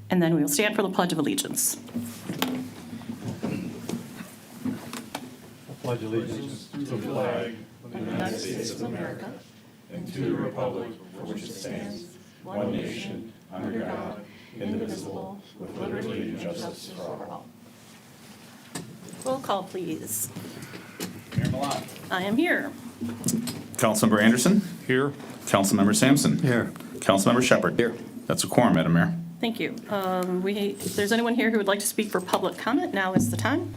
And then we will stand for the Pledge of Allegiance. Pledge allegiance to the flag of the United States of America and to the republic for which it stands, one nation, under God, indivisible, with liberty and justice for all. Roll call, please. Mayor Milan. I am here. Councilmember Anderson. Here. Councilmember Sampson. Here. Councilmember Shepard. Here. That's a quorum, Madam Mayor. Thank you. If there's anyone here who would like to speak for public comment, now is the time.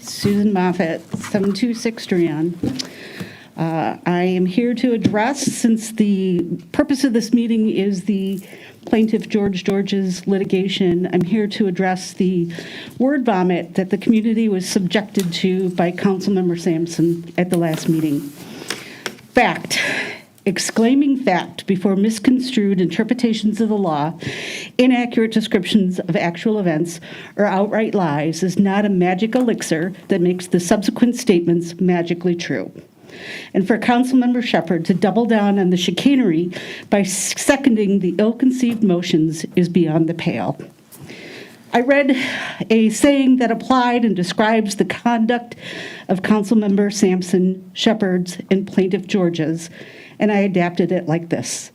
Susan Moffett, 726 Drian. I am here to address, since the purpose of this meeting is the plaintiff George's litigation, I'm here to address the word vomit that the community was subjected to by Councilmember Sampson at the last meeting. Fact. Exclaiming fact before misconstrued interpretations of the law, inaccurate descriptions of actual events, or outright lies is not a magic elixir that makes the subsequent statements magically true. And for Councilmember Shepard to double down on the chicanery by seconding the ill-conceived motions is beyond the pale. I read a saying that applied and describes the conduct of Councilmember Sampson, Shepard's, and Plaintiff George's, and I adapted it like this.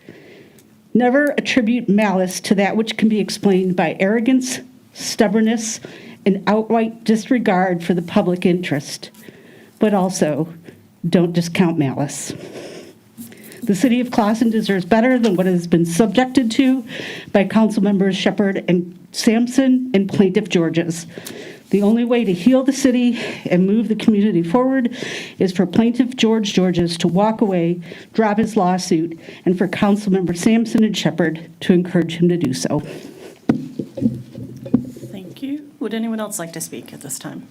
Never attribute malice to that which can be explained by arrogance, stubbornness, and outright disregard for the public interest, but also don't discount malice. The city of Clawson deserves better than what has been subjected to by Councilmembers Shepard and Sampson and Plaintiff George's. The only way to heal the city and move the community forward is for Plaintiff George's to walk away, drop his lawsuit, and for Councilmember Sampson and Shepard to encourage him to do so. Thank you. Would anyone else like to speak at this time?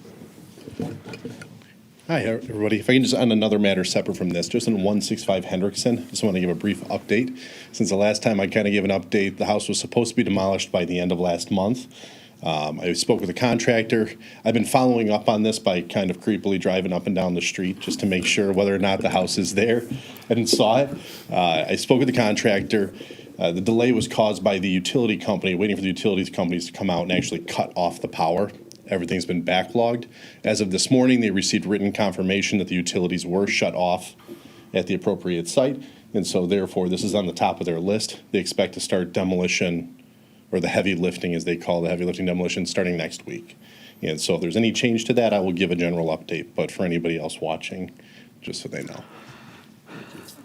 Hi, everybody. If I can just, on another matter separate from this, just on 165 Hendrickson, just want to give a brief update. Since the last time I kind of gave an update, the house was supposed to be demolished by the end of last month. I spoke with the contractor. I've been following up on this by kind of creepily driving up and down the street just to make sure whether or not the house is there. I didn't saw it. I spoke with the contractor. The delay was caused by the utility company, waiting for the utilities companies to come out and actually cut off the power. Everything's been backlogged. As of this morning, they received written confirmation that the utilities were shut off at the appropriate site, and so therefore this is on the top of their list. They expect to start demolition, or the heavy lifting as they call the heavy lifting demolition, starting next week. And so if there's any change to that, I will give a general update, but for anybody else watching, just so they know.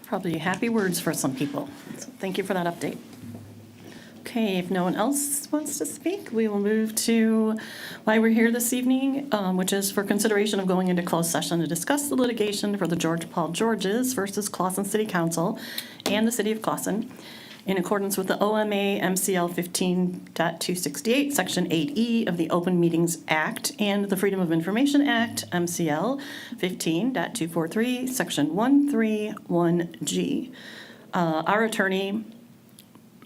Probably happy words for some people. So thank you for that update. Okay, if no one else wants to speak, we will move to why we're here this evening, which is for consideration of going into closed session to discuss the litigation for the George Paul Georges versus Clawson City Council and the City of Clawson in accordance with the OMA MCL 15.268, Section 8E of the Open Meetings Act and the Freedom of Information Act, MCL 15.243, Section 131G. Our attorney,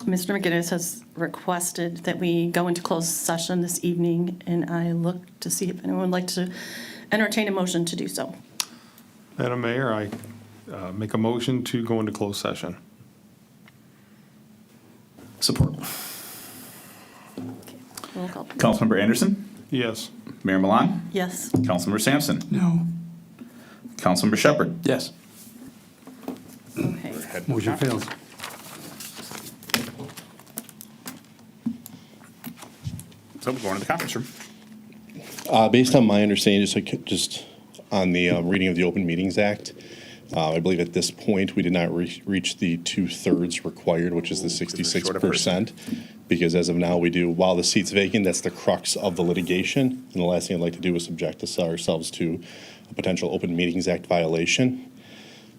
Mr. McGinnis, has requested that we go into closed session this evening, and I look to see if anyone would like to entertain a motion to do so. Madam Mayor, I make a motion to go into closed session. Support. Okay, roll call. Councilmember Anderson. Yes. Mayor Milan. Yes. Councilmember Sampson. No. Councilmember Shepard. Yes. Okay. Motion fails. So we're going to the conference room. Based on my understanding, just on the reading of the Open Meetings Act, I believe at this point we did not reach the 2/3 required, which is the 66%. Because as of now, we do, while the seat's vacant, that's the crux of the litigation. And the last thing I'd like to do is subject ourselves to a potential Open Meetings Act violation.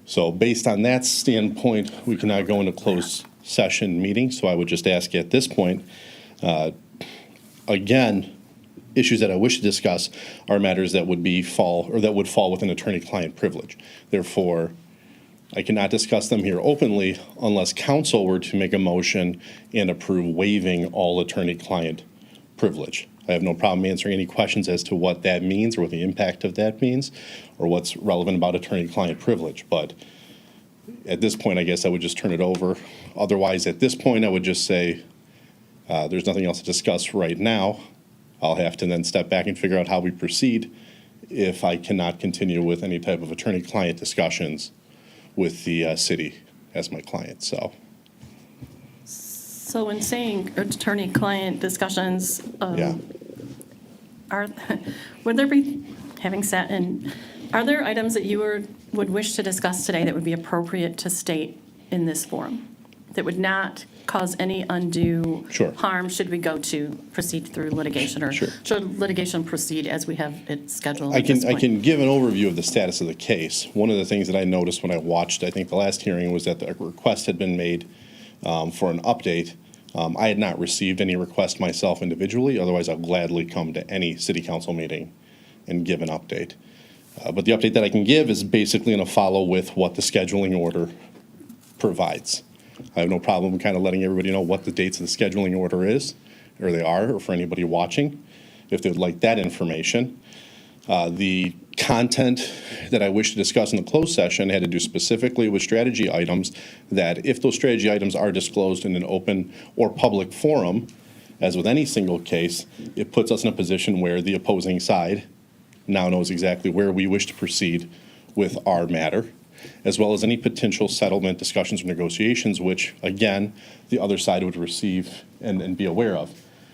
So based on that standpoint, we cannot go into closed session meeting. So I would just ask at this point, again, issues that I wish to discuss are matters that would fall within attorney-client privilege. Therefore, I cannot discuss them here openly unless counsel were to make a motion and approve waiving all attorney-client privilege. I have no problem answering any questions as to what that means or what the impact of that means or what's relevant about attorney-client privilege. But At this point, I guess I would just turn it over. Otherwise, at this point, I would just say, there's nothing else to discuss right now. I'll have to then step back and figure out how we proceed if I cannot continue with any type of attorney-client discussions with the city as my client, so. So in saying attorney-client discussions, Yeah. would there be, having sat in, are there items that you would wish to discuss today that would be appropriate to state in this forum? That would not cause any undue Sure. harm should we go to proceed through litigation? Or Sure. should litigation proceed as we have it scheduled I at this can, I point? can give an overview of the status of the case. One of the things that I noticed when I watched, I think the last hearing, was that the request had been made for an update. I had not received any request myself individually, otherwise I'll gladly come to any city council meeting and give an update. But the update that I can give is basically going to follow with what the scheduling order provides. I have no problem kind of letting everybody know what the dates of the scheduling order is, or they are, or for anybody watching, if they'd like that information. The content that I wish to discuss in the closed session had to do specifically with strategy items that, if those strategy items are disclosed in an open or public forum, as with any single case, it puts us in a position where the opposing side now knows exactly where we wish to proceed with our matter, as well as any potential settlement discussions or negotiations, which, again, the other side would receive and be aware of.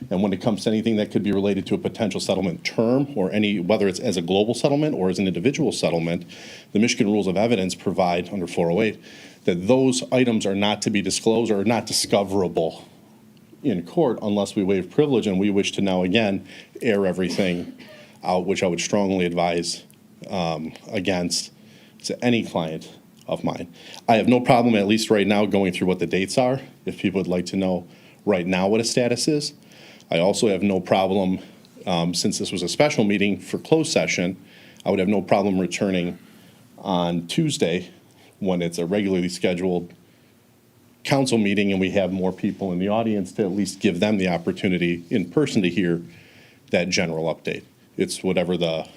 And when it comes to anything that could be related to a potential settlement term, or any, whether it's as a global settlement or as an individual settlement, the Michigan Rules of Evidence provide under 408 that those items are not to be disclosed or not discoverable in court unless we waive privilege, and we wish to now again air everything out, which I would strongly advise against to any client of mine. I have no problem, at least right now, going through what the dates are, if people would like to know right now what a status is. I also have no problem, since this was a special meeting for closed session, I would have no problem returning on Tuesday when it's a regularly scheduled council meeting and we have more people in the audience to at least give them the opportunity in person to hear that general update. It's whatever the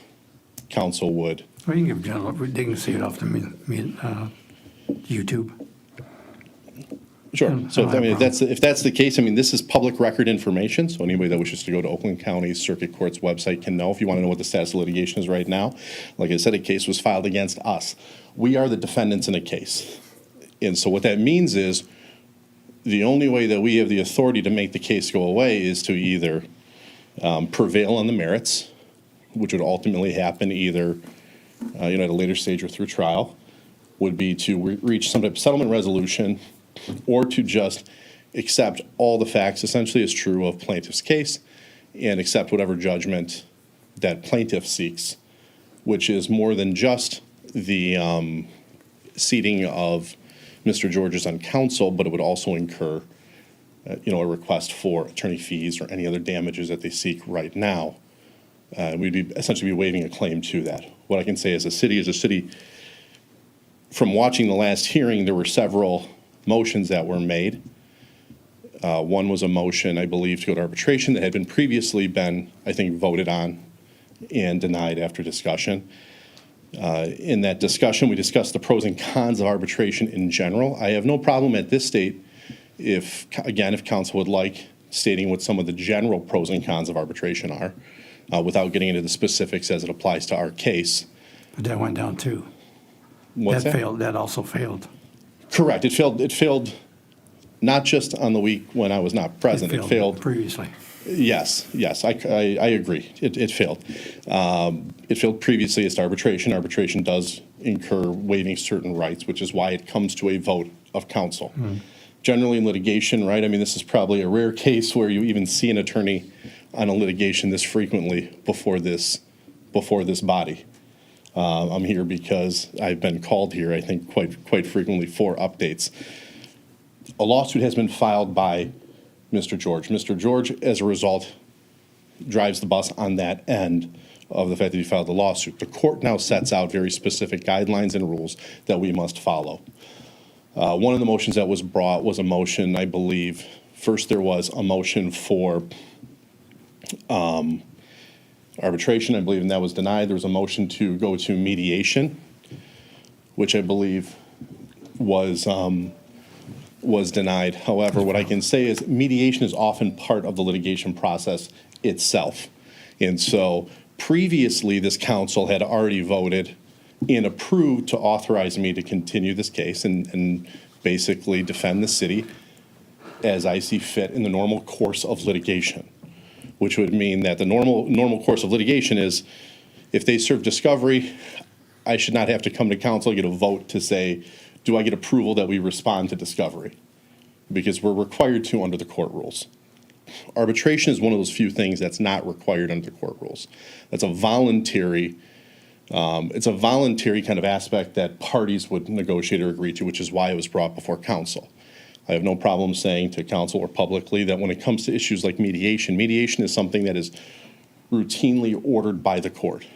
council would. Well, you can give general, they can see it off the YouTube. Sure. So, I mean, if that's the case, I mean, this is public record information, so anybody that wishes to go to Oakland County Circuit Court's website can know. If you want to know what the status of litigation is right now, like I said, a case was filed against us. We are the defendants in a case. And so what that means is the only way that we have the authority to make the case go away is to either prevail on the merits, which would ultimately happen either at a later stage or through trial, would be to reach some type of settlement resolution, or to just accept all the facts essentially as true of plaintiff's case and accept whatever judgment that plaintiff seeks, which is more than just the seating of Mr. Georges on counsel, but it would also incur a request for attorney fees or any other damages that they seek right now. We'd be essentially be waiving a claim to that. What I can say as a city, from watching the last hearing, there were several motions that were made. One was a motion, I believe, to go to arbitration that had been previously I think, voted on and denied after discussion. In that discussion, we discussed the pros and cons of arbitration in general. I have no problem at this state if council would like, stating what some of the general pros and cons of arbitration are, without getting into the specifics as it applies to our case. But that went down too. What's that? Failed, that also failed. Correct. It failed not just on the week when I was not present. It failed previously. Yes, I agree. It failed. It failed previously as to arbitration. Arbitration does incur waiving certain rights, which is why it comes to a vote of counsel. Generally in litigation, right, I mean, this is probably a rare case where you even see an attorney on a litigation this frequently before this body. I'm here because I've been called here, I think, quite frequently for updates. A lawsuit has been filed by Mr. George. Mr. George, as a result, drives the bus on that end of the fact that he filed the lawsuit. The court now sets out very specific guidelines and rules that we must follow. One of the motions that was brought was a motion, I believe, first there was a motion for arbitration, I believe, and that was denied. There was a motion to go to mediation, which I believe was denied. However, what I can say is mediation is often part of the litigation process itself. And so previously, this council had already voted and approved to authorize me to continue this case and basically defend the city as I see fit in the normal course of litigation, which would mean that the normal course of litigation is if they serve discovery, I should not have to come to council and get a vote to say, do I get approval that we respond to discovery? Because we're required to under the court rules. Arbitration is one of those few things that's not required under the court rules. That's a voluntary, it's a voluntary kind of aspect that parties would negotiate or agree to, which is why it was brought before council. I have no problem saying to council or publicly that when it comes to issues like mediation, mediation is something that is routinely ordered by the court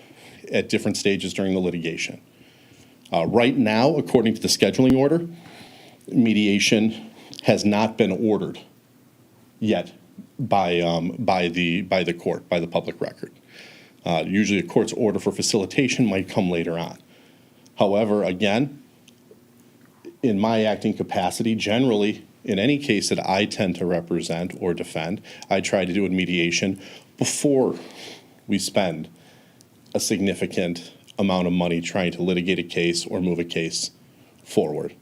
at different stages during the litigation. Right now, according to the scheduling order, mediation has not been ordered yet by the court, by the public record. Usually a court's order for facilitation might come later on. However, again, in my acting capacity, generally, in any case that I tend to represent or defend, I try to do a mediation before we spend a significant amount of money trying to litigate a case or move a case forward.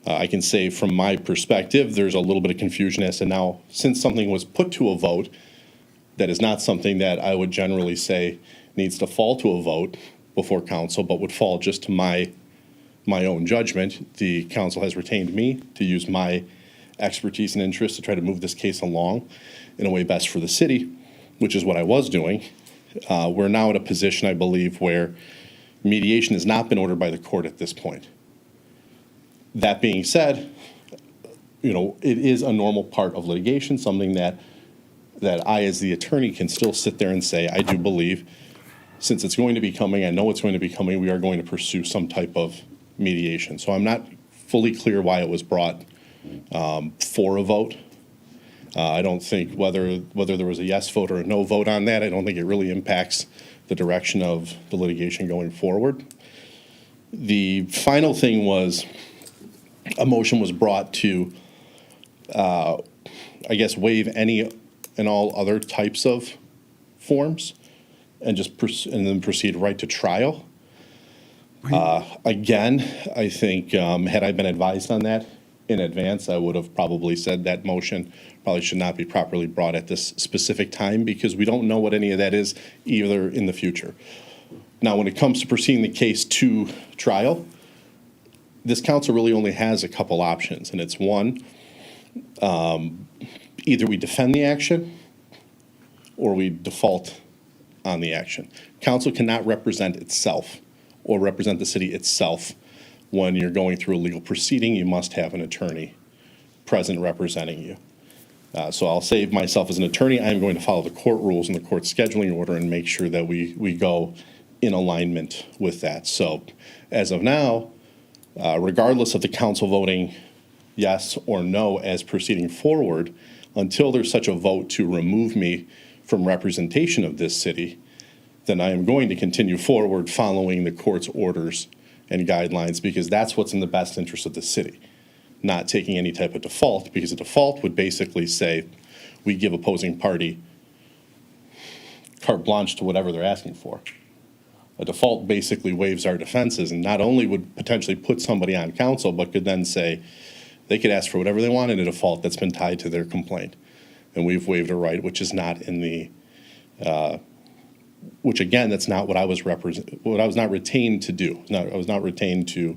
I can say from my perspective, there's a little bit of confusion as to now, since something was put to a vote, that is not something that I would generally say needs to fall to a vote before council, but would fall just to my own judgment. The council has retained me to use my expertise and interest to try to move this case along in a way best for the city, which is what I was doing. We're now at a position, I believe, where mediation has not been ordered by the court at this point. That being said, it is a normal part of litigation, something that I, as the attorney, can still sit there and say, I do believe, since it's going to be coming, I know it's going to be coming, we are going to pursue some type of mediation. So I'm not fully clear why it was brought for a vote. I don't think whether there was a yes vote or a no vote on that, I don't think it really impacts the direction of the litigation going forward. The final thing was a motion was brought to, waive any and all other types of forms and then proceed right to trial. Again, I think had I been advised on that in advance, I would have probably said that motion probably should not be properly brought at this specific time because we don't know what any of that is either in the future. Now, when it comes to proceeding the case to trial, this council really only has a couple options, and it's one, either we defend the action or we default on the action. Council cannot represent itself or represent the city itself. When you're going through a legal proceeding, you must have an attorney present representing you. So I'll save myself as an attorney. I'm going to follow the court rules and the court scheduling order and make sure that we go in alignment with that. So as of now, regardless of the council voting yes or no as proceeding forward, until there's such a vote to remove me from representation of this city, then I am going to continue forward following the court's orders and guidelines because that's what's in the best interest of the city, not taking any type of default, because a default would basically say we give opposing party carte blanche to whatever they're asking for. A default basically waives our defenses and not only would potentially put somebody on council, but could then say they could ask for whatever they want in a default that's been tied to their complaint. And we've waived a right which is not in the, which again, that's not what I was not retained to do. I was not retained to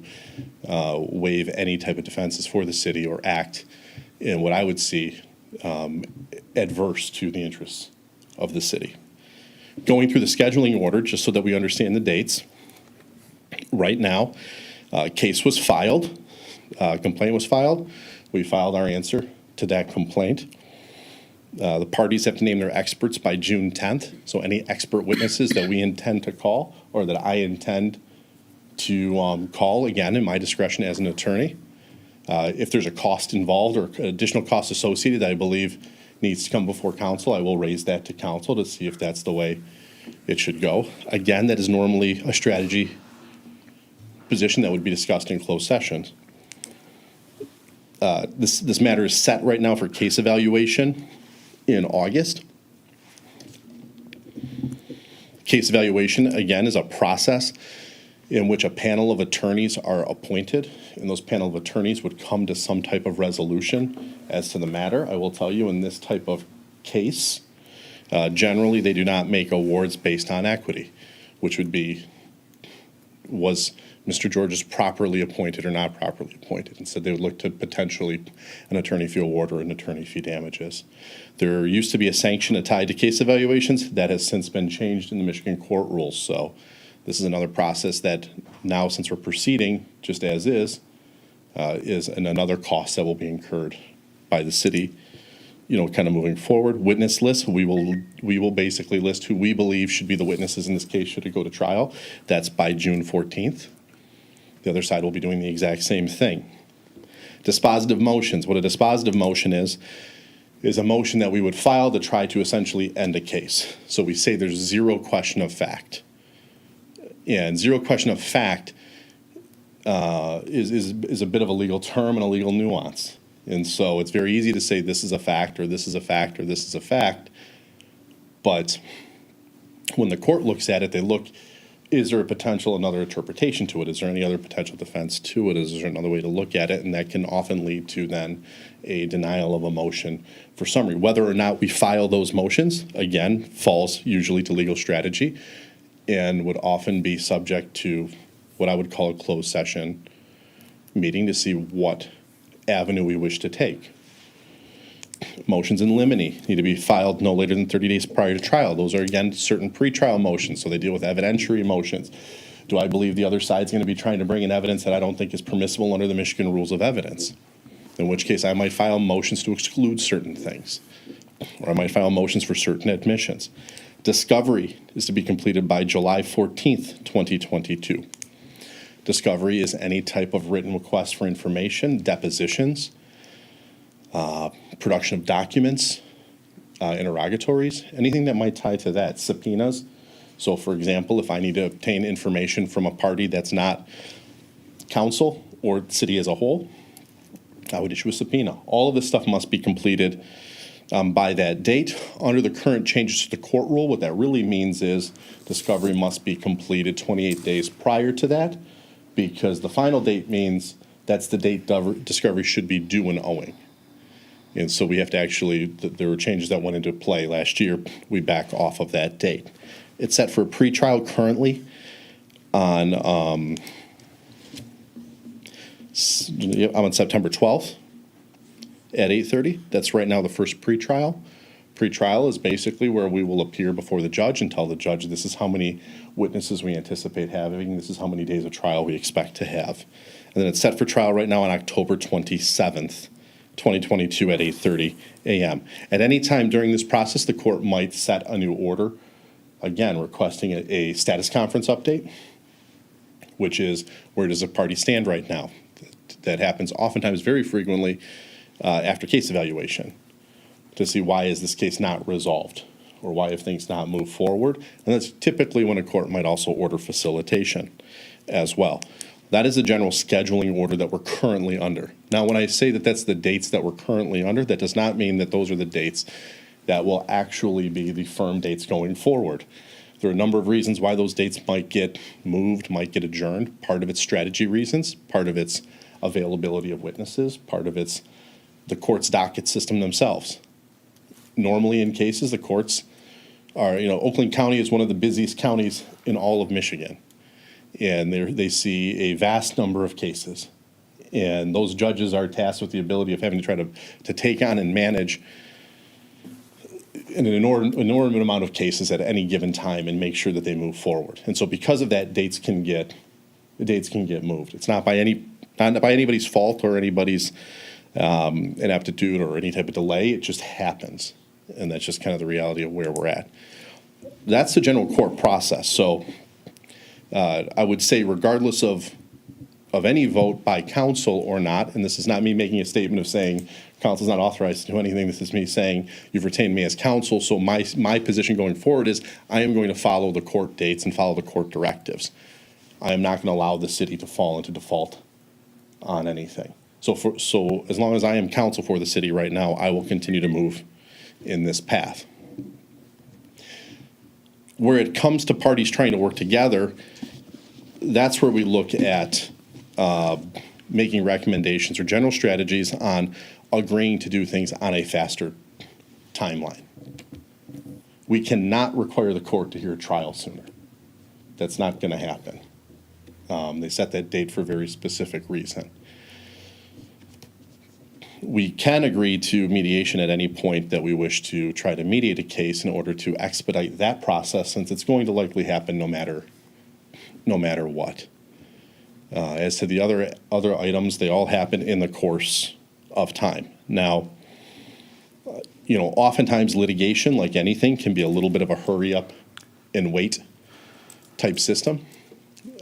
waive any type of defenses for the city or act in what I would see adverse to the interests of the city. Going through the scheduling order, just so that we understand the dates, right now, case was filed, complaint was filed. We filed our answer to that complaint. The parties have to name their experts by June 10th. So any expert witnesses that we intend to call or that I intend to call, again, in my discretion as an attorney. If there's a cost involved or additional cost associated that I believe needs to come before council, I will raise that to council to see if that's the way it should go. Again, that is normally a strategy position that would be discussed in closed sessions. This matter is set right now for case evaluation in August. Case evaluation, again, is a process in which a panel of attorneys are appointed, and those panel of attorneys would come to some type of resolution as to the matter. I will tell you, in this type of case, generally, they do not make awards based on equity, which would be, was Mr. Georges properly appointed or not properly appointed. Instead, they would look to potentially an attorney fee award or an attorney fee damages. There used to be a sanction tied to case evaluations. That has since been changed in the Michigan court rules. So this is another process that now, since we're proceeding just as is another cost that will be incurred by the city, kind of moving forward. Witness list, we will basically list who we believe should be the witnesses in this case should it go to trial. That's by June 14th. The other side will be doing the exact same thing. Dispositive motions. What a dispositive motion is a motion that we would file to try to essentially end a case. So we say there's zero question of fact. And zero question of fact is a bit of a legal term and a legal nuance. And so it's very easy to say this is a fact or this is a fact or this is a fact. But when the court looks at it, they look, is there a potential another interpretation to it? Is there any other potential defense to it? Is there another way to look at it? And that can often lead to then a denial of a motion for summary. Whether or not we file those motions, again, falls usually to legal strategy and would often be subject to what I would call a closed session meeting to see what avenue we wish to take. Motions in limine need to be filed no later than 30 days prior to trial. Those are, again, certain pretrial motions, so they deal with evidentiary motions. Do I believe the other side's going to be trying to bring in evidence that I don't think is permissible under the Michigan rules of evidence? In which case, I might file motions to exclude certain things, or I might file motions for certain admissions. Discovery is to be completed by July 14th, 2022. Discovery is any type of written request for information, depositions, production of documents, interrogatories, anything that might tie to that. Subpoenas. So, for example, if I need to obtain information from a party that's not council or city as a whole, I would issue a subpoena. All of this stuff must be completed by that date. Under the current changes to the court rule, what that really means is discovery must be completed 28 days prior to that, because the final date means that's the date discovery should be due and owing. And so we have to actually, there were changes that went into play last year. We back off of that date. It's set for pretrial currently on September 12th at 8:30. That's right now the first pretrial. Pretrial is basically where we will appear before the judge and tell the judge this is how many witnesses we anticipate having, this is how many days of trial we expect to have. And then it's set for trial right now on October 27th, 2022 at 8:30 a.m. At any time during this process, the court might set a new order, again, requesting a status conference update, which is where does the party stand right now. That happens oftentimes very frequently after case evaluation to see why is this case not resolved or why have things not moved forward. And that's typically when a court might also order facilitation as well. That is the general scheduling order that we're currently under. Now, when I say that that's the dates that we're currently under, that does not mean that those are the dates that will actually be the firm dates going forward. There are a number of reasons why those dates might get moved, might get adjourned. Part of it's strategy reasons, part of it's availability of witnesses, part of it's the court's docket system themselves. Normally in cases, the courts are, Oakland County is one of the busiest counties in all of Michigan. And they see a vast number of cases. And those judges are tasked with the ability of having to try to take on and manage an enormous amount of cases at any given time and make sure that they move forward. And so because of that, dates can get moved. It's not by anybody's fault or anybody's ineptitude or any type of delay. It just happens. And that's just kind of the reality of where we're at. That's the general court process. So I would say regardless of any vote by council or not, and this is not me making a statement of saying council's not authorized to do anything. This is me saying you've retained me as council, so my position going forward is I am going to follow the court dates and follow the court directives. I am not going to allow the city to fall into default on anything. So as long as I am counsel for the city right now, I will continue to move in this path. Where it comes to parties trying to work together, that's where we look at making recommendations or general strategies on agreeing to do things on a faster timeline. We cannot require the court to hear a trial sooner. That's not going to happen. They set that date for a very specific reason. We can agree to mediation at any point that we wish to try to mediate a case in order to expedite that process, since it's going to likely happen no matter what. As to the other items, they all happen in the course of time. Now, oftentimes litigation, like anything, can be a little bit of a hurry up and wait type system.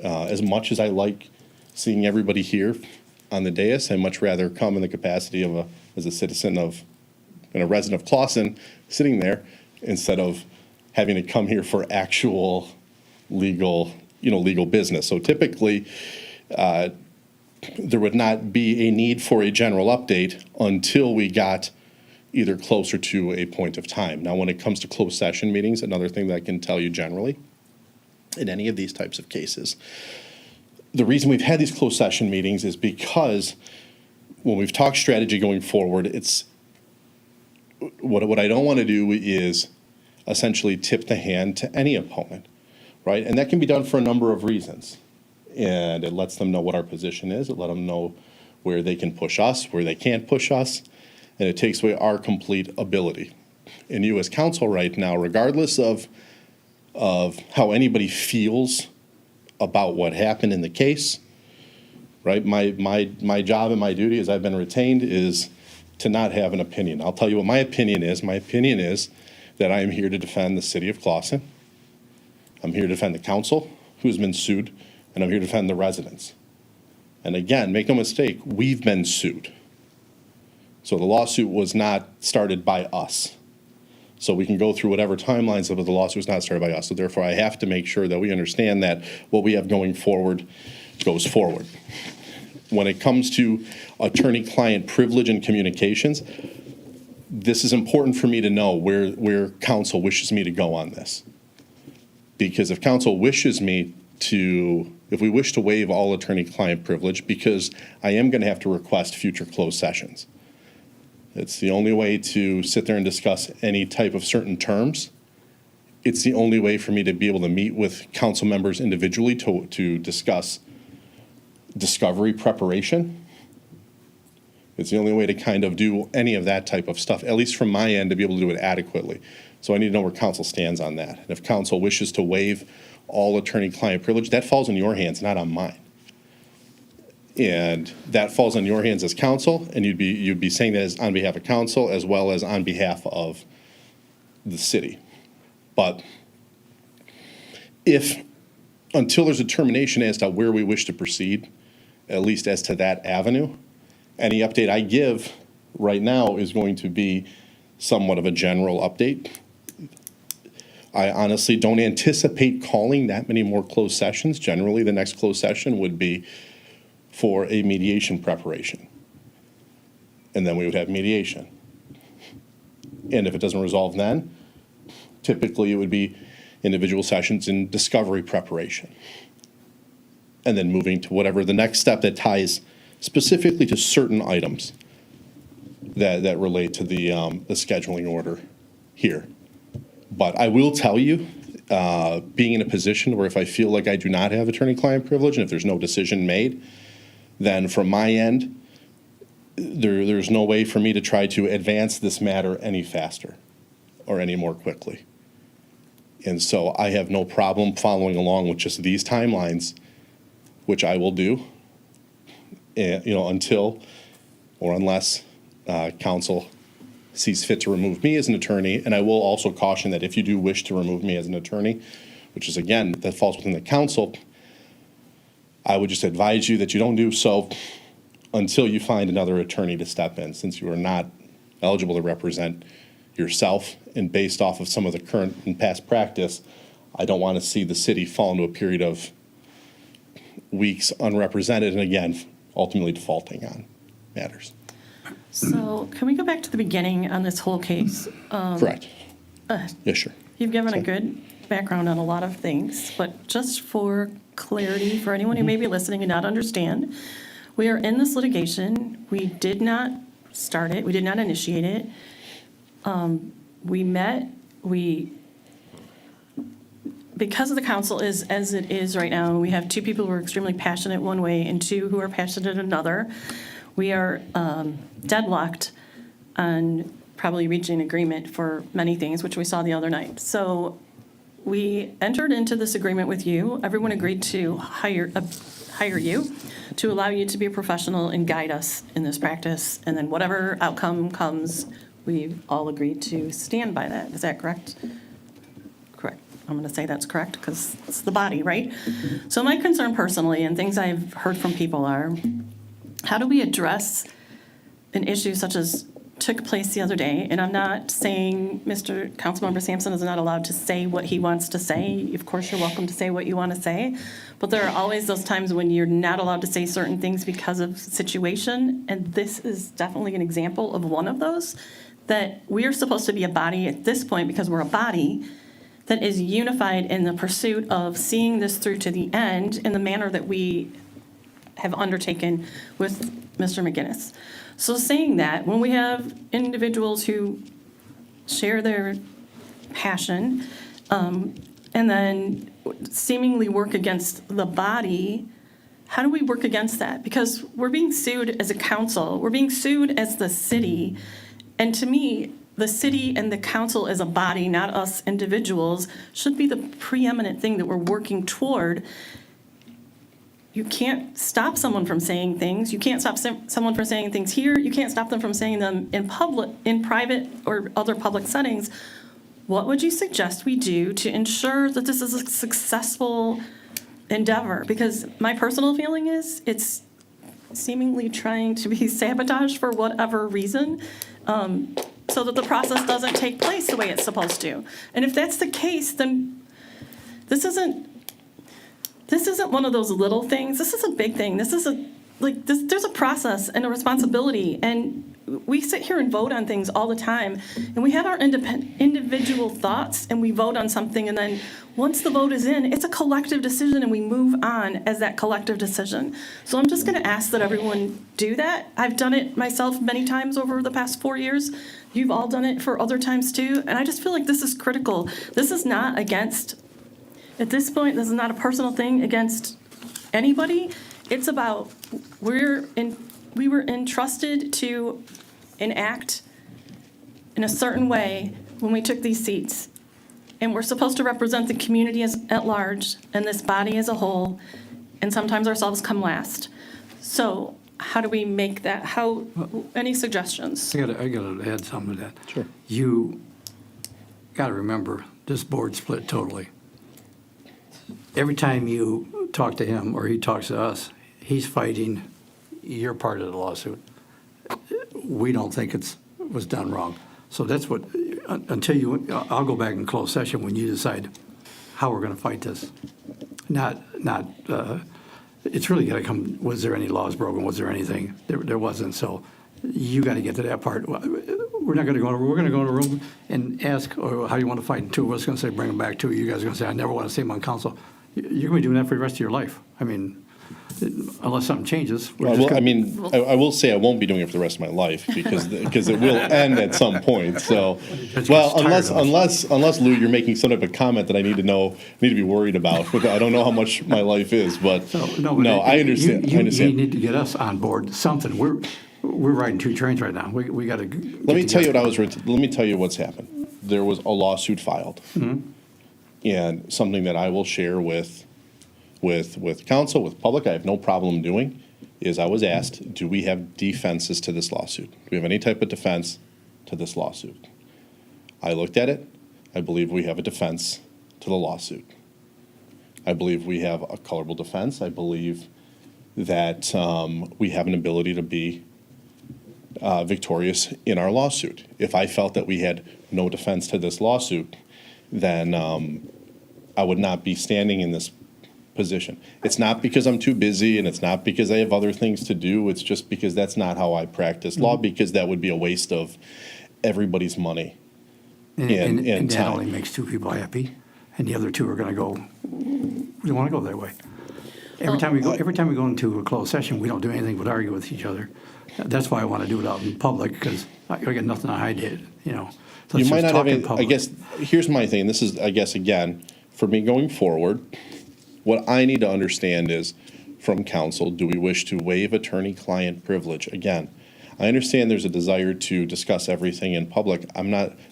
As much as I like seeing everybody here on the dais, I much rather come in the capacity of as a citizen of and a resident of Clawson sitting there instead of having to come here for actual legal business. So typically, there would not be a need for a general update until we got either closer to a point of time. Now, when it comes to closed session meetings, another thing that I can tell you generally in any of these types of cases, the reason we've had these closed session meetings is because when we've talked strategy going forward, it's what I don't want to do is essentially tip the hand to any opponent, right? And that can be done for a number of reasons. And it lets them know what our position is. It lets them know where they can push us, where they can't push us. And it takes away our complete ability. And you as counsel right now, regardless of how anybody feels about what happened in the case, right? My job and my duty, as I've been retained, is to not have an opinion. I'll tell you what my opinion is. My opinion is that I am here to defend the city of Clawson. I'm here to defend the council who's been sued, and I'm here to defend the residents. And again, make no mistake, we've been sued. So the lawsuit was not started by us. So we can go through whatever timelines of the lawsuit was not started by us. So therefore, I have to make sure that we understand that what we have going forward goes forward. When it comes to attorney-client privilege and communications, this is important for me to know where counsel wishes me to go on this. Because if counsel wishes me to, if we wish to waive all attorney-client privilege, because I am going to have to request future closed sessions. It's the only way to sit there and discuss any type of certain terms. It's the only way for me to be able to meet with council members individually to discuss discovery preparation. It's the only way to kind of do any of that type of stuff, at least from my end, to be able to do it adequately. So I need to know where counsel stands on that. And if counsel wishes to waive all attorney-client privilege, that falls in your hands, not on mine. And that falls on your hands as counsel, and you'd be saying that as on behalf of counsel as well as on behalf of the city. But if, until there's a determination as to where we wish to proceed, at least as to that avenue, any update I give right now is going to be somewhat of a general update. I honestly don't anticipate calling that many more closed sessions. Generally, the next closed session would be for a mediation preparation. And then we would have mediation. And if it doesn't resolve then, typically it would be individual sessions in discovery preparation. And then moving to whatever the next step that ties specifically to certain items that relate to the scheduling order here. But I will tell you, being in a position where if I feel like I do not have attorney-client privilege and if there's no decision made, then from my end, there's no way for me to try to advance this matter any faster or any more quickly. And so I have no problem following along with just these timelines, which I will do, until or unless counsel sees fit to remove me as an attorney. And I will also caution that if you do wish to remove me as an attorney, which is, again, that falls within the council, I would just advise you that you don't do so until you find another attorney to step in, since you are not eligible to represent yourself. And based off of some of the current and past practice, I don't want to see the city fall into a period of weeks unrepresented and, again, ultimately defaulting on matters. So can we go back to the beginning on this whole case? Correct. Yeah, sure. You've given a Sorry. good background on a lot of things, but just for clarity, for anyone who may be listening and not understand, we are in this litigation. We did not start it. We did not initiate it. We met. Because the council is as it is right now, we have two people who are extremely passionate one way and two who are passionate another. We are deadlocked on probably reaching agreement for many things, which we saw the other night. So we entered into this agreement with you. Everyone agreed to hire you to allow you to be a professional and guide us in this practice. And then whatever outcome comes, we've all agreed to stand by that. Is that correct? Correct. I'm going to say that's correct because it's the body, right? So my concern personally, and things I've heard from people are, how do we address an issue such as took place the other day? And I'm not saying Mr. Councilmember Sampson is not allowed to say what he wants to say. Of course, you're welcome to say what you want to say. But there are always those times when you're not allowed to say certain things because of situation. And this is definitely an example of one of those, that we are supposed to be a body at this point because we're a body that is unified in the pursuit of seeing this through to the end in the manner that we have undertaken with Mr. McGinnis. So saying that, when we have individuals who share their passion and then seemingly work against the body, how do we work against that? Because we're being sued as a council, we're being sued as the city, and to me, the city and the council as a body, not us individuals, should be the preeminent thing that we're working toward. You can't stop someone from saying things. You can't stop someone from saying things here. You can't stop them from saying them in public, in private or other public settings. What would you suggest we do to ensure that this is a successful endeavor? Because my personal feeling is it's seemingly trying to be sabotaged for whatever reason, so that the process doesn't take place the way it's supposed to. And if that's the case, then this isn't one of those little things. This is a big thing. This is there's a process and a responsibility. And we sit here and vote on things all the time. And we have our individual thoughts and we vote on something. And then once the vote is in, it's a collective decision and we move on as that collective decision. So I'm just going to ask that everyone do that. I've done it myself many times over the past 4 years. You've all done it for other times too. And I just feel like this is critical. This is not against, at this point, this is not a personal thing against anybody. It's about we were entrusted to enact in a certain way when we took these seats. And we're supposed to represent the community at large and this body as a whole. And sometimes ourselves come last. So how do we make that? Any suggestions? I gotta add something to that. Sure. You gotta remember, this board split totally. Every time you talk to him or he talks to us, he's fighting your part of the lawsuit. We don't think it was done wrong. So that's what, I'll go back in closed session when you decide how we're gonna fight this. It's really gotta come, was there any laws broken? Was there anything? There wasn't, so you gotta get to that part. We're gonna go in a room and ask, or how do you wanna fight? And two of us gonna say, bring them back. Two of you guys are gonna say, I never wanna see him on council. You're gonna be doing that for the rest of your life. I mean, unless something changes. I will say I won't be doing it for the rest of my life because it will end at some point. So, well, unless Lou, you're making some type of comment that I need to be worried about. I don't know how much my life is, but no, I understand. You need to get us on board. Something. We're riding two trains right now. We got to. Let me tell you what's happened. There was a lawsuit filed, and something that I will share with council, with public, I have no problem doing, is I was asked, do we have defenses to this lawsuit? Do we have any type of defense to this lawsuit? I looked at it. I believe we have a defense to the lawsuit. I believe we have a colorable defense. I believe that we have an ability to be victorious in our lawsuit. If I felt that we had no defense to this lawsuit, then I would not be standing in this position. It's not because I'm too busy, and it's not because I have other things to do. It's just because that's not how I practice law, because that would be a waste of everybody's money and And that time. only makes two people happy, and the other two are going to go, we don't want to go that way. Every time we go into a closed session, we don't do anything but argue with each other. That's why I want to do it out in public, because I got nothing to hide it, you know. You Let's might just not talk have, in I public. guess, here's my thing, this is, I guess, again, for me going forward, what I need to understand is, from counsel, do we wish to waive attorney-client privilege? Again, I understand there's a desire to discuss everything in public.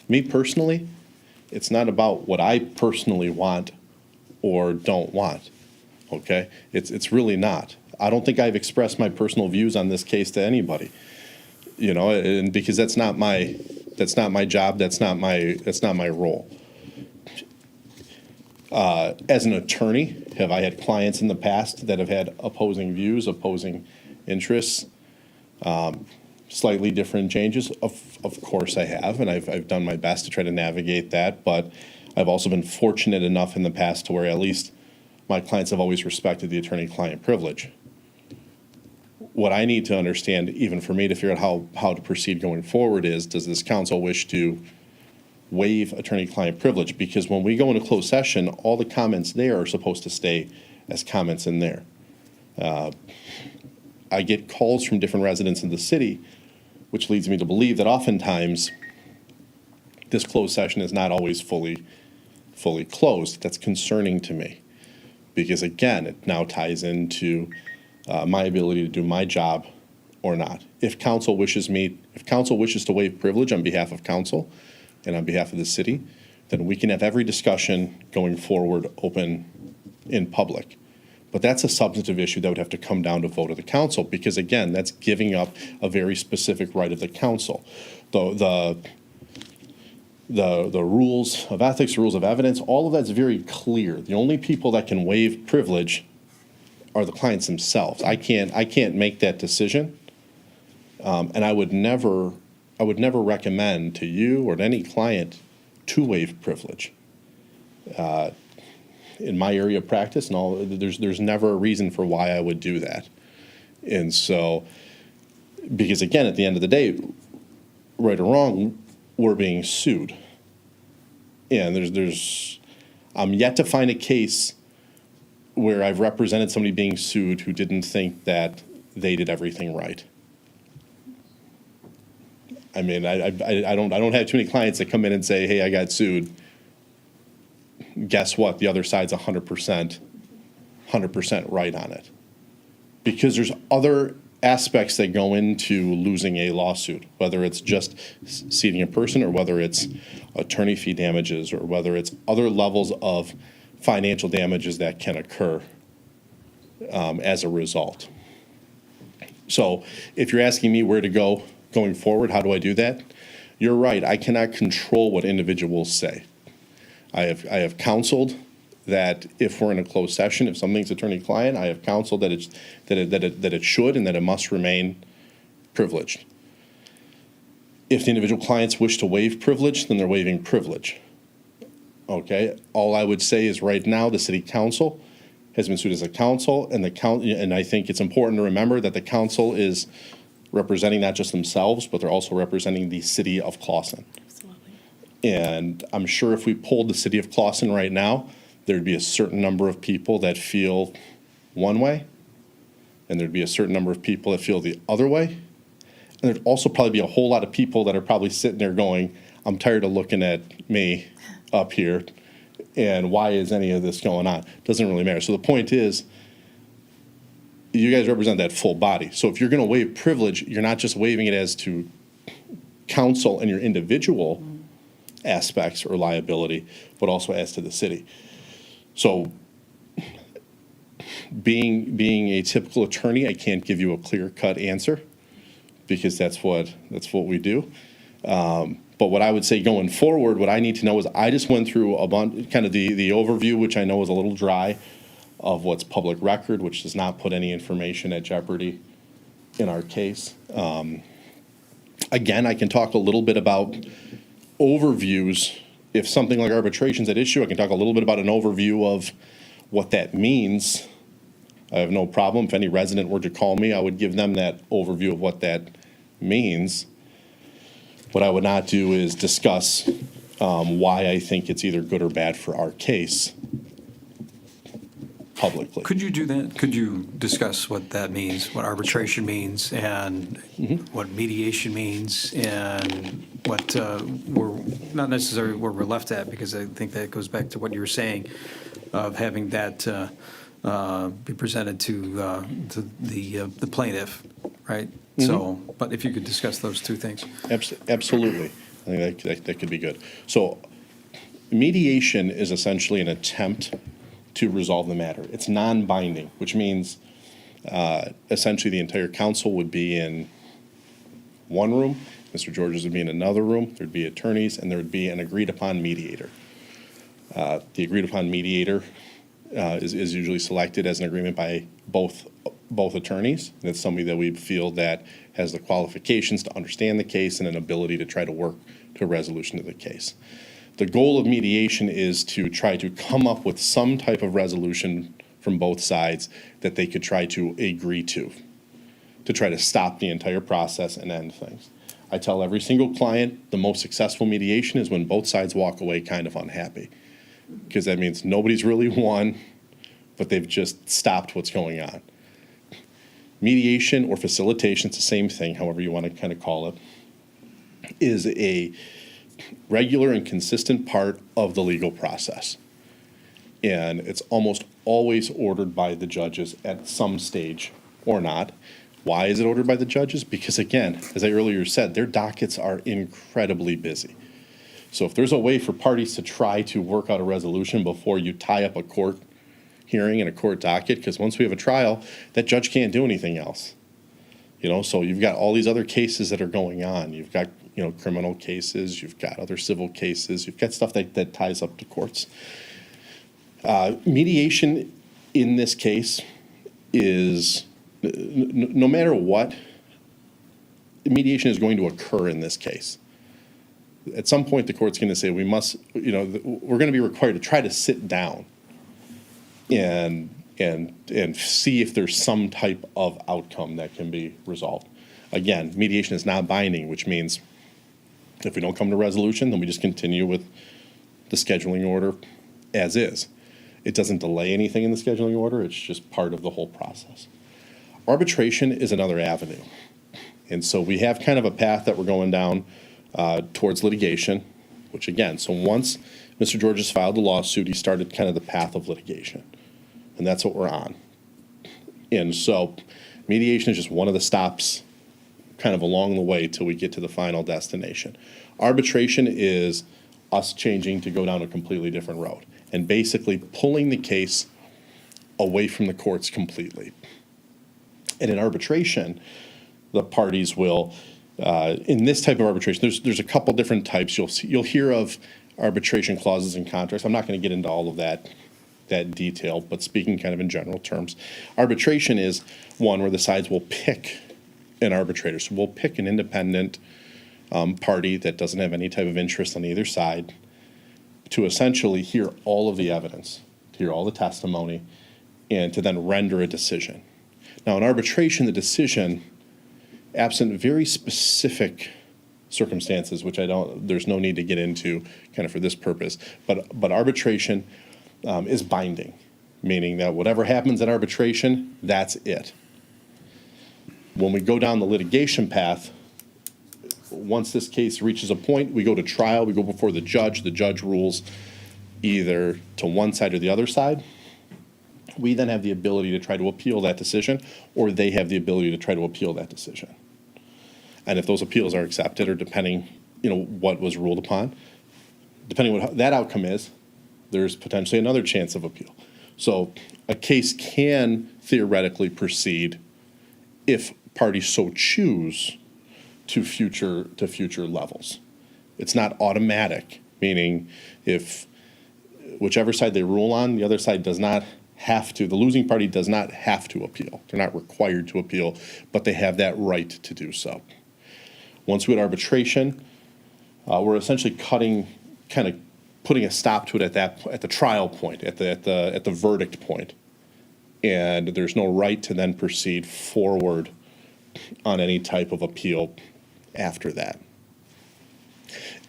Me personally, it's not about what I personally want or don't want, okay? It's really not. I don't think I've expressed my personal views on this case to anybody, you know, and because that's not my job, that's not my role. As an attorney, have I had clients in the past that have had opposing views, opposing interests, slightly different changes? Of course I have, and I've done my best to try to navigate that, but I've also been fortunate enough in the past to where at least my clients have always respected the attorney-client privilege. What I need to understand, even for me to figure out how to proceed going forward, is does this council wish to waive attorney-client privilege? Because when we go into closed session, all the comments there are supposed to stay as comments in there. I get calls from different residents in the city, which leads me to believe that oftentimes this closed session is not always fully closed. That's concerning to me, because again, it now ties into my ability to do my job or not. If council wishes to waive privilege on behalf of council and on behalf of the city, then we can have every discussion going forward open in public. But that's a substantive issue that would have to come down to vote of the council, because again, that's giving up a very specific right of the council. The rules of ethics, rules of evidence, all of that's very clear. The only people that can waive privilege are the clients themselves. I can't make that decision, and I would never recommend to you or to any client to waive privilege. In my area of practice and all, there's never a reason for why I would do that. And so, because again, at the end of the day, right or wrong, we're being sued. And I'm yet to find a case where I've represented somebody being sued who didn't think that they did everything right. I mean, I don't have too many clients that come in and say, hey, I got sued. Guess what? The other side's 100% right on it. Because there's other aspects that go into losing a lawsuit, whether it's just seating a person or whether it's attorney fee damages or whether it's other levels of financial damages that can occur as a result. So if you're asking me where to go going forward, how do I do that? You're right. I cannot control what individuals say. I have counseled that if we're in a closed session, if something's attorney-client, I have counseled that it should and that it must remain privileged. If the individual clients wish to waive privilege, then they're waiving privilege. Okay. All I would say is right now the city council has been sued as a council, and I think it's important to remember that the council is representing not just themselves, but they're also representing the city of Clawson. And I'm sure if we polled the city of Clawson right now, there'd be a certain number of people that feel one way, and there'd be a certain number of people that feel the other way. And there'd also probably be a whole lot of people that are probably sitting there going, I'm tired of looking at me up here, and why is any of this going on? Doesn't really matter. So the point is, you guys represent that full body. So if you're going to waive privilege, you're not just waiving it as to council and your individual aspects or liability, but also as to the city. So being a typical attorney, I can't give you a clear-cut answer because that's what we do. But what I would say going forward, what I need to know is I just went through a bunch, kind of the overview, which I know is a little dry, of what's public record, which does not put any information at jeopardy in our case. Again, I can talk a little bit about overviews. If something like arbitration's at issue, I can talk a little bit about an overview of What that means, I have no problem. If any resident were to call me, I would give them that overview of what that means. What I would not do is discuss why I think it's either good or bad for our case publicly. Could you do that? Could you discuss what that means, what arbitration means, and what mediation means, and what we're, not necessarily where we're left at, because I think that goes back to what you were saying, of having that be presented to the plaintiff, right? So, but if you could discuss those two things. Absolutely. I think that could be good. So mediation is essentially an attempt to resolve the matter. It's non-binding, which means essentially the entire council would be in one room, Mr. Georges would be in another room, there'd be attorneys, and there would be an agreed-upon mediator. The agreed-upon mediator is usually selected as an agreement by both attorneys. And it's somebody that we feel that has the qualifications to understand the case and an ability to try to work to a resolution of the case. The goal of mediation is to try to come up with some type of resolution from both sides that they could try to agree to try to stop the entire process and end things. I tell every single client the most successful mediation is when both sides walk away kind of unhappy, because that means nobody's really won, but they've just stopped what's going on. Mediation or facilitation, it's the same thing, however you want to kind of call it, is a regular and consistent part of the legal process. And it's almost always ordered by the judges at some stage or not. Why is it ordered by the judges? Because again, as I earlier said, their dockets are incredibly busy. So if there's a way for parties to try to work out a resolution before you tie up a court hearing and a court docket, because once we have a trial, that judge can't do anything else. So you've got all these other cases that are going on. You've got, criminal cases, you've got other civil cases, you've got stuff that ties up the courts. Mediation in this case is, no matter what, mediation is going to occur in this case. At some point, the court's going to say, we're going to be required to try to sit down and see if there's some type of outcome that can be resolved. Again, mediation is not binding, which means if we don't come to resolution, then we just continue with the scheduling order as is. It doesn't delay anything in the scheduling order. It's just part of the whole process. Arbitration is another avenue. And so we have kind of a path that we're going down towards litigation, which again, so once Mr. Georges filed the lawsuit, he started kind of the path of litigation. And that's what we're on. And so mediation is just one of the stops kind of along the way till we get to the final destination. Arbitration is us changing to go down a completely different road and basically pulling the case away from the courts completely. And in arbitration, the parties will, in this type of arbitration, there's a couple different types. You'll hear of arbitration clauses in contracts. I'm not going to get into all of that detail, but speaking kind of in general terms, arbitration is one where the sides will pick an arbitrator. So we'll pick an independent party that doesn't have any type of interest on either side to essentially hear all of the evidence, to hear all the testimony, and to then render a decision. Now, in arbitration, the decision, absent very specific circumstances, which there's no need to get into kind of for this purpose, but arbitration is binding, meaning that whatever happens in arbitration, that's it. When we go down the litigation path, once this case reaches a point, we go to trial, we go before the judge rules either to one side or the other side. We then have the ability to try to appeal that decision, or they have the ability to try to appeal that decision. And if those appeals are accepted, or depending, what was ruled upon, depending on what that outcome is, there's potentially another chance of appeal. So a case can theoretically proceed if parties so choose to future levels. It's not automatic, meaning if whichever side they rule on, the other side does not have to, the losing party does not have to appeal. They're not required to appeal, but they have that right to do so. Once we had arbitration, we're essentially cutting kind of putting a stop to it at the trial point, at the verdict point. And there's no right to then proceed forward on any type of appeal after that.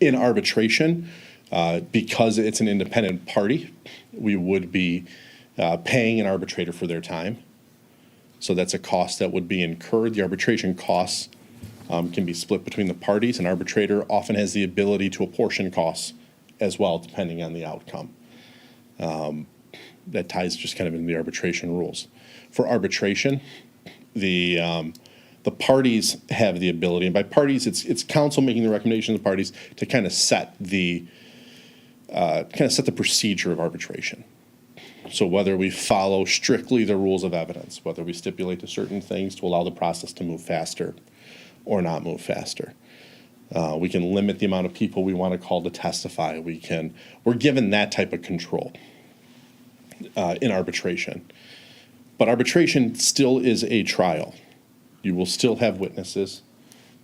In arbitration, because it's an independent party, we would be paying an arbitrator for their time. So that's a cost that would be incurred. The arbitration costs can be split between the parties. An arbitrator often has the ability to apportion costs as well, depending on the outcome. That ties just kind of into the arbitration rules. For arbitration, the parties have the ability, and by parties, it's counsel making the recommendation to the parties to kind of set the procedure of arbitration. So whether we follow strictly the rules of evidence, whether we stipulate to certain things to allow the process to move faster or not move faster. We can limit the amount of people we want to call to testify. We're given that type of control in arbitration. But arbitration still is a trial. You will still have witnesses.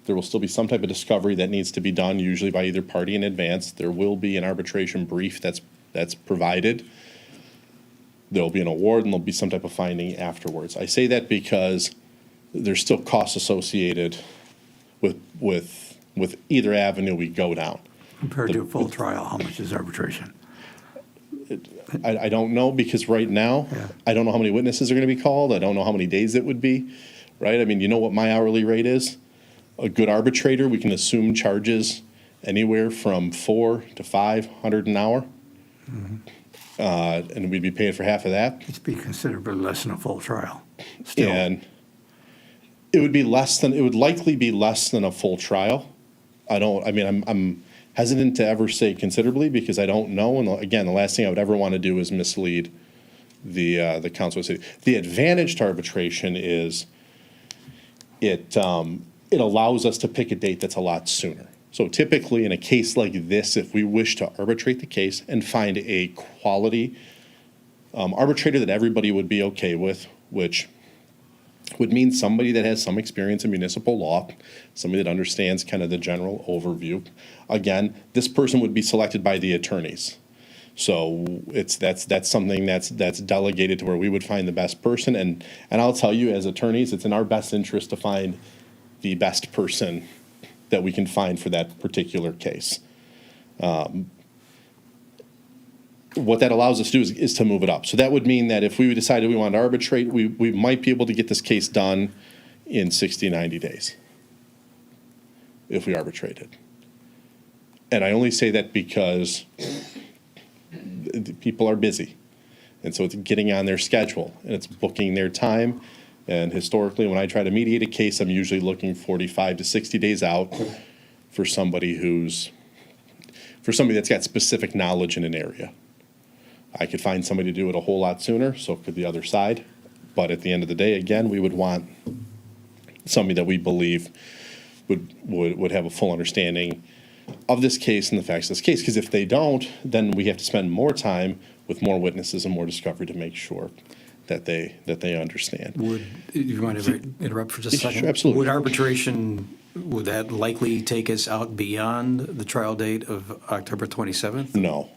There will still be some type of discovery that needs to be done, usually by either party in advance. There will be an arbitration brief that's provided. There'll be an award, and there'll be some type of finding afterwards. I say that because there's still costs associated with either avenue we go down. Compared to a full trial, how much is arbitration? I don't know, because right now, Yeah. I don't know how many witnesses are going to be called. I don't know how many days it would be, right? I mean, you know what my hourly rate is? A good arbitrator, we can assume, charges anywhere from $400 to $500 an hour. And we'd be paying for half of that. It's be considerably less than a full trial. Still, And it would likely be less than a full trial. I'm hesitant to ever say considerably, because I don't know. And again, the last thing I would ever want to do is mislead the council of the city. The advantage to arbitration is it allows us to pick a date that's a lot sooner. So typically in a case like this, if we wish to arbitrate the case and find a quality arbitrator that everybody would be okay with, which would mean somebody that has some experience in municipal law, somebody that understands kind of the general overview. Again, this person would be selected by the attorneys. So that's something that's delegated to where we would find the best person. And I'll tell you, as attorneys, it's in our best interest to find the best person that we can find for that particular case. What that allows us to do is to move it up. So that would mean that if we decided we wanted to arbitrate, we might be able to get this case done in 60, 90 days if we arbitrated. And I only say that because people are busy. And so it's getting on their schedule, and it's booking their time. And historically, when I try to mediate a case, I'm usually looking 45 to 60 days out for somebody that's got specific knowledge in an area. I could find somebody to do it a whole lot sooner, so could the other side. But at the end of the day, again, we would want somebody that we believe would have a full understanding of this case and the facts of this case. Because if they don't, then we have to spend more time with more witnesses and more discovery to make sure that they understand. Would you mind if I interrupt for just a Sure, second? absolutely. Would arbitration, would that likely take us out beyond the trial date of October 27th? No.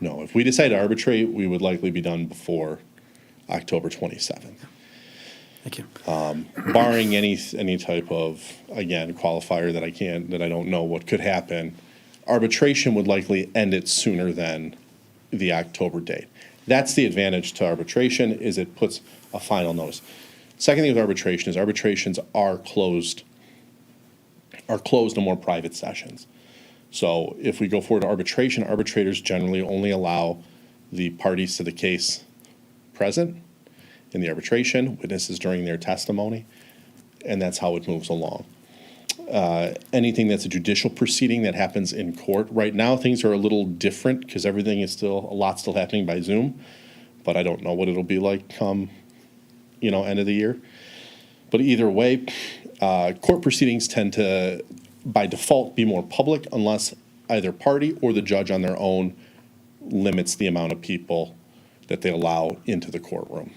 If we decide to arbitrate, we would likely be done before October 27th. Thank you. Barring any type of, again, qualifier that I don't know what could happen, arbitration would likely end it sooner than the October date. That's the advantage to arbitration, is it puts a final notice. Second thing with arbitration is arbitrations are closed to more private sessions. So if we go forward to arbitration, arbitrators generally only allow the parties to the case present in the arbitration, witnesses during their testimony, and that's how it moves along. Anything that's a judicial proceeding that happens in court, right now things are a little different because everything is still happening by Zoom, but I don't know what it'll be like come, end of the year. But either way, court proceedings tend to, by default, be more public unless either party or the judge on their own limits the amount of people that they allow into the courtroom.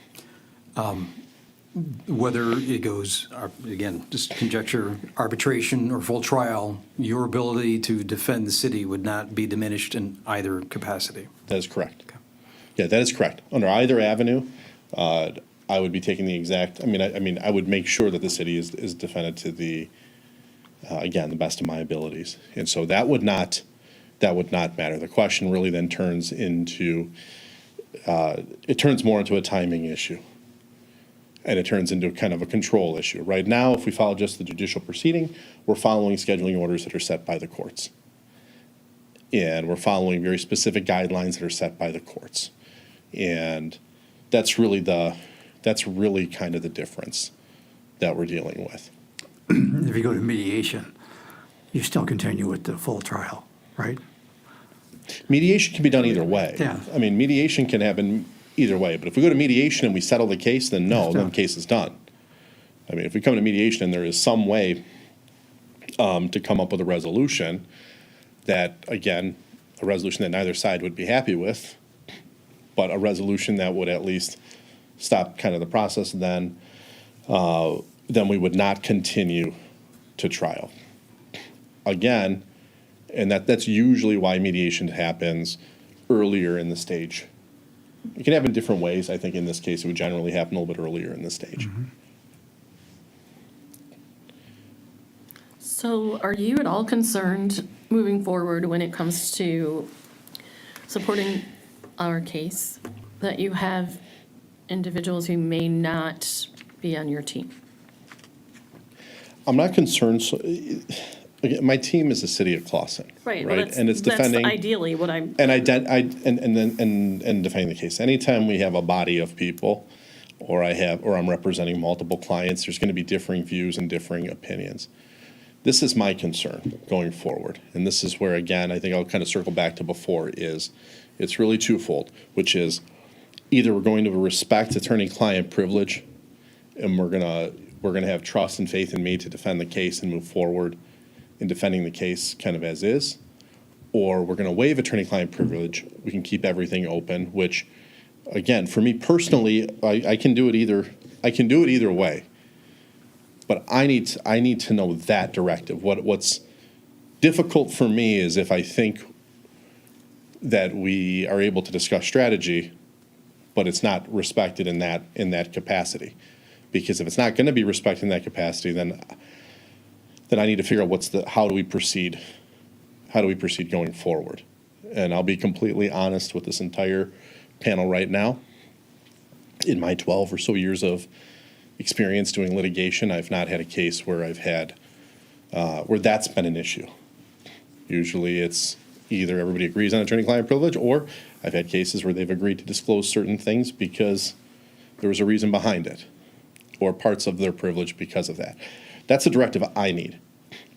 whether it goes, again, just conjecture, arbitration or full trial, your ability to defend the city would not be diminished in either capacity. That is correct. Yeah, that is correct. Under either avenue, I would be taking the exact, I would make sure that the city is defended to the, again, the best of my abilities. And so that would not matter. The question really then turns into, it turns more into a timing issue. And it turns into kind of a control issue. Right now, if we follow just the judicial proceeding, we're following scheduling orders that are set by the courts. And we're following very specific guidelines that are set by the courts. And that's really kind of the difference that we're dealing with. If you go to mediation, you still continue with the full trial, right? Mediation can be done either way. Yeah. I mean, mediation can happen either way, but if we go to mediation and we settle the case, then no, It's then done. the case is done. I mean, if we come to mediation and there is some way to come up with a resolution that, again, a resolution that neither side would be happy with, but a resolution that would at least stop kind of the process, then we would not continue to trial. Again, and that's usually why mediation happens earlier in the stage. It can happen different ways. I think in this case, it would generally happen a little bit earlier in the stage. So are you at all concerned moving forward when it comes to supporting our case, that you have individuals who may not be on your team? I'm not concerned. Again, my team is the city of Clawson. Right, well, And it's defending. that's ideally what I'm, And and defending the case. Anytime we have a body of people, or I'm representing multiple clients, there's going to be differing views and differing opinions. This is my concern going forward, and this is where, again, I think I'll kind of circle back to before, is it's really twofold, which is either we're going to respect attorney-client privilege, and we're gonna have trust and faith in me to defend the case and move forward in defending the case kind of as is, or we're going to waive attorney-client privilege. We can keep everything open, which, again, for me personally, I can do it either. I can do it either way. But I need to know that directive. What's difficult for me is if I think that we are able to discuss strategy, but it's not respected in that capacity. Because if it's not going to be respected in that capacity, then I need to figure out how do we proceed going forward. And I'll be completely honest with this entire panel right now. In my 12 or so years of experience doing litigation, I've not had a case where where that's been an issue. Usually it's either everybody agrees on attorney-client privilege, or I've had cases where they've agreed to disclose certain things because there was a reason behind it, or parts of their privilege because of that. That's a directive I need,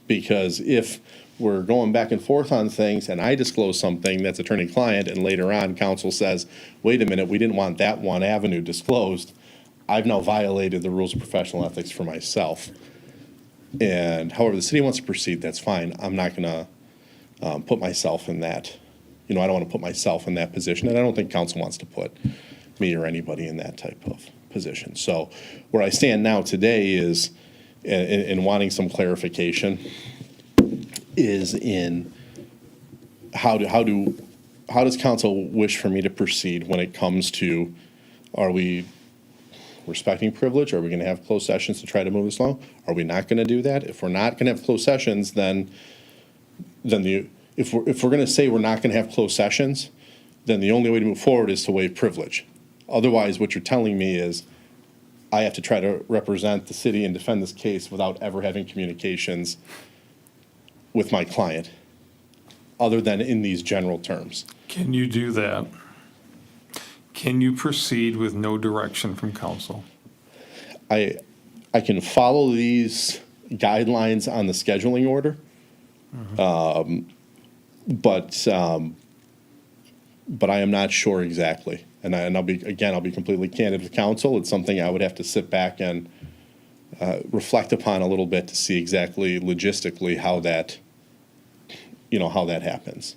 because if we're going back and forth on things and I disclose something that's attorney-client and later on counsel says, wait a minute, we didn't want that one avenue disclosed, I've now violated the rules of professional ethics for myself. And however the city wants to proceed, that's fine. I'm not going to put myself in that. I don't want to put myself in that position, and I don't think counsel wants to put me or anybody in that type of position. So where I stand now today is in wanting some clarification is in how does counsel wish for me to proceed when it comes to, are we respecting privilege? Are we going to have closed sessions to try to move this along? Are we not going to do that? If we're not going to have closed sessions, then if we're going to say we're not going to have closed sessions, then the only way to move forward is to waive privilege. Otherwise, what you're telling me is I have to try to represent the city and defend this case without ever having communications with my client, other than in these general terms. Can you do that? Can you proceed with no direction from council? I can follow these guidelines on the scheduling order, but I am not sure exactly. And I'll be completely candid with counsel. It's something I would have to sit back and reflect upon a little bit to see exactly logistically how that happens.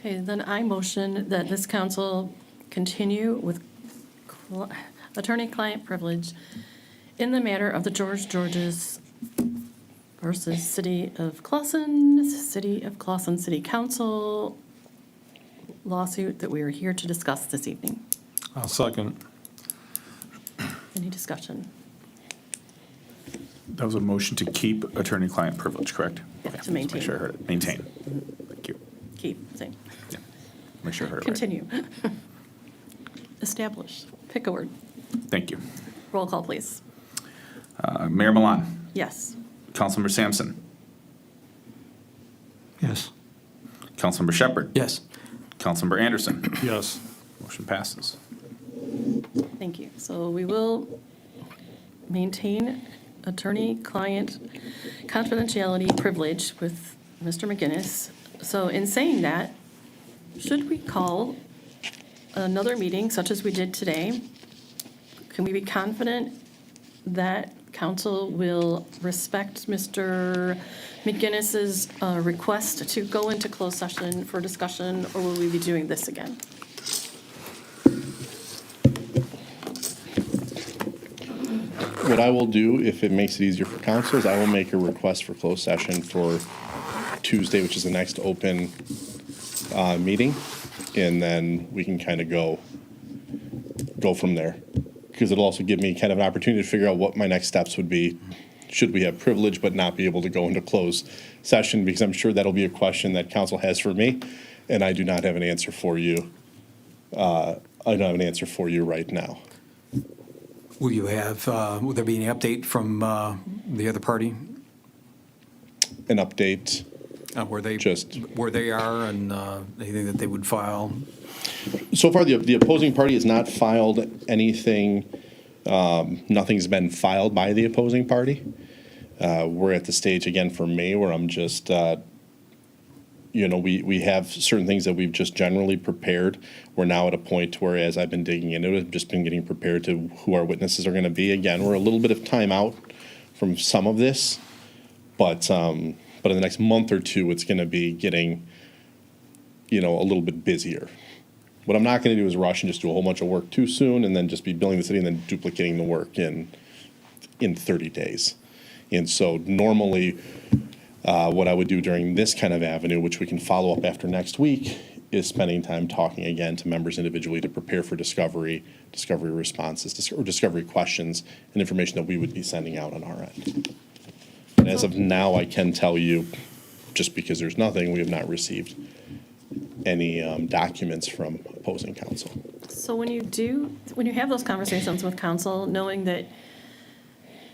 okay, then I motion that this council continue with attorney-client privilege in the matter of the George Georges versus City of Clawson City Council lawsuit that we are here to discuss this evening. I'll second. Any discussion? That was a motion to keep attorney-client privilege, correct? Yeah, Okay, to maintain. Make sure I heard it. Maintain. Thank you. Keep, same. Yeah. Make sure I heard it right. Continue. Establish. Pick a word. Thank you. Roll call, please. Mayor Milan, Yes. Councilmember Sampson, Yes. Councilmember Shepherd. Yes. Councilmember Anderson. Yes. Motion passes. Thank you. So we will maintain attorney-client confidentiality privilege with Mr. McGinnis. So in saying that, should we call another meeting such as we did today? Can we be confident that council will respect Mr. McGinnis's request to go into closed session for discussion, or will we be doing this again? What I will do, if it makes it easier for council, is I will make a request for closed session for Tuesday, which is the next open meeting, and then we can kind of go from there. Because it'll also give me kind of an opportunity to figure out what my next steps would be, should we have privilege but not be able to go into closed session, because I'm sure that'll be a question that council has for me, and I do not have an answer for you. I don't have an answer for you right now. Will you have, will there be any update from the other party? An update. Where they Just- where they are and anything that they would file? So far, the opposing party has not filed anything. Nothing's been filed by the opposing party. We're at the stage again for me where I'm just, we have certain things that we've just generally prepared. We're now at a point where, as I've been digging into it, I've just been getting prepared to who our witnesses are going to be. Again, we're a little bit of time out from some of this, but in the next month or two, it's going to be getting, a little bit busier. What I'm not going to do is rush and just do a whole bunch of work too soon and then just be billing the city and then duplicating the work in 30 days. And so normally what I would do during this kind of avenue, which we can follow up after next week, is spending time talking again to members individually to prepare for discovery responses, or discovery questions and information that we would be sending out on our end. And as of now, I can tell you, just because there's nothing, we have not received any documents from opposing counsel. So when you have those conversations with council, knowing that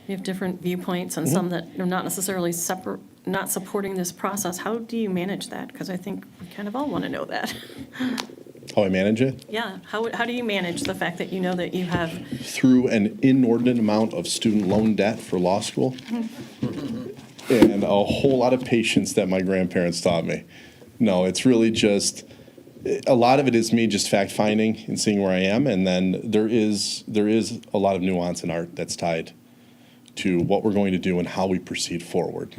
you have different viewpoints and some that are not necessarily not supporting this process, how do you manage that? Because I think we kind of all want to know that. How I manage it? Yeah, how do you manage the fact that you know that you have, Through an inordinate amount of student loan debt for law school and a whole lot of patience that my grandparents taught me. No, it's really just, a lot of it is me just fact-finding and seeing where I am, and then there is a lot of nuance and art that's tied to what we're going to do and how we proceed forward.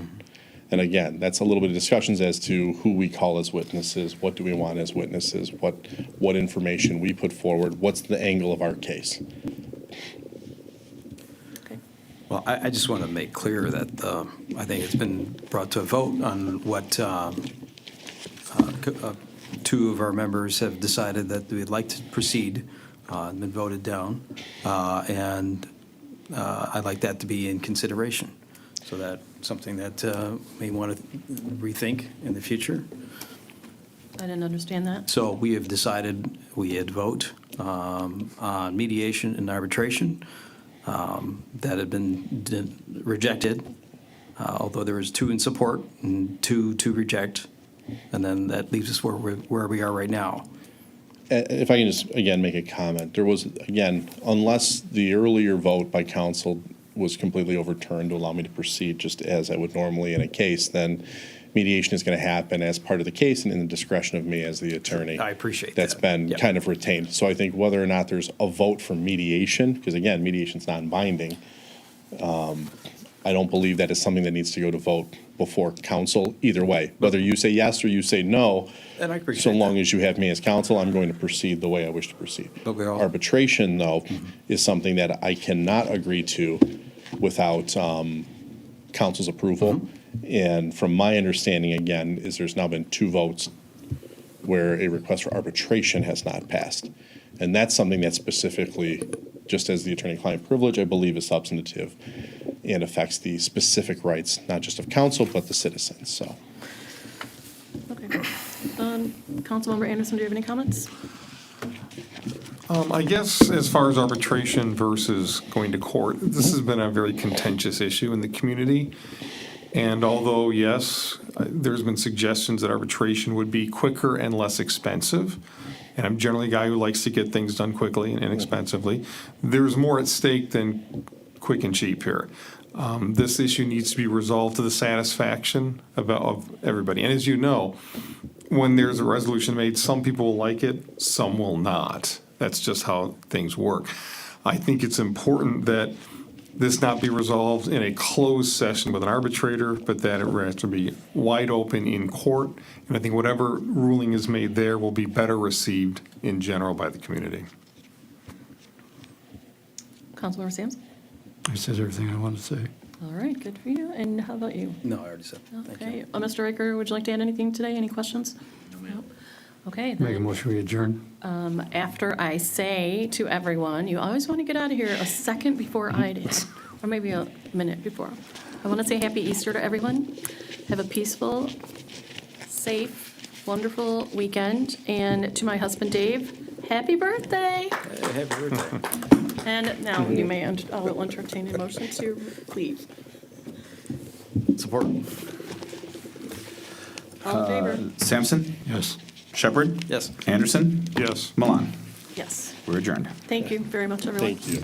And again, that's a little bit of discussions as to who we call as witnesses, what do we want as witnesses, what information we put forward, what's the angle of our case. okay, Well, I just want to make clear that I think it's been brought to a vote on what two of our members have decided that we'd like to proceed, and been voted down, and I'd like that to be in consideration. So that's something that may want to rethink in the future. I didn't understand that. So we have decided we'd vote on mediation and arbitration that had been rejected, although there was 2 in support and 2 to reject, and then that leaves us where we are right now. If I can just, again, make a comment. There was, again, unless the earlier vote by council was completely overturned to allow me to proceed just as I would normally in a case, then mediation is going to happen as part of the case and in the discretion of me as the attorney. I appreciate That's that. been Yep. kind of retained. So I think whether or not there's a vote for mediation, because again, mediation's non-binding, I don't believe that is something that needs to go to vote before council either way. Whether you say yes or you say no, And I appreciate so long that. as you have me as counsel, I'm going to proceed the way I wish to proceed. But we all- Arbitration, though, is something that I cannot agree to without council's approval. And from my understanding, again, is there's now been 2 votes where a request for arbitration has not passed. And that's something that specifically, just as the attorney-client privilege, I believe is substantive and affects the specific rights, not just of council, but the citizens, so. Okay. Councilmember Anderson, do you have any comments? I guess as far as arbitration versus going to court, this has been a very contentious issue in the community. And although, yes, there's been suggestions that arbitration would be quicker and less expensive, and I'm generally a guy who likes to get things done quickly and inexpensively, there's more at stake than quick and cheap here. This issue needs to be resolved to the satisfaction of everybody. And as you know, when there's a resolution made, some people will like it, some will not. That's just how things work. I think it's important that this not be resolved in a closed session with an arbitrator, but that it has to be wide open in court. And I think whatever ruling is made there will be better received in general by the community. Councilmember Samms? I said everything I wanted to say. All right, good for you. And how about you? No, I already said. Thank Okay. you. Mr. Riker, would you like to add anything today? Any questions? No. Okay. Make a then, motion, we adjourn. after I say to everyone, you always want to get out of here a second before I do, or maybe a minute before. I want to say Happy Easter to everyone. Have a peaceful, safe, wonderful weekend. And to my husband, Dave, happy birthday. Happy birthday. And now you may, I'll entertain a motion to leave. Support. All in favor? Sampson? Yes. Shepherd? Yes. Anderson? Yes. Milan? Yes. We're adjourned. Thank you very much, everyone. Thank you.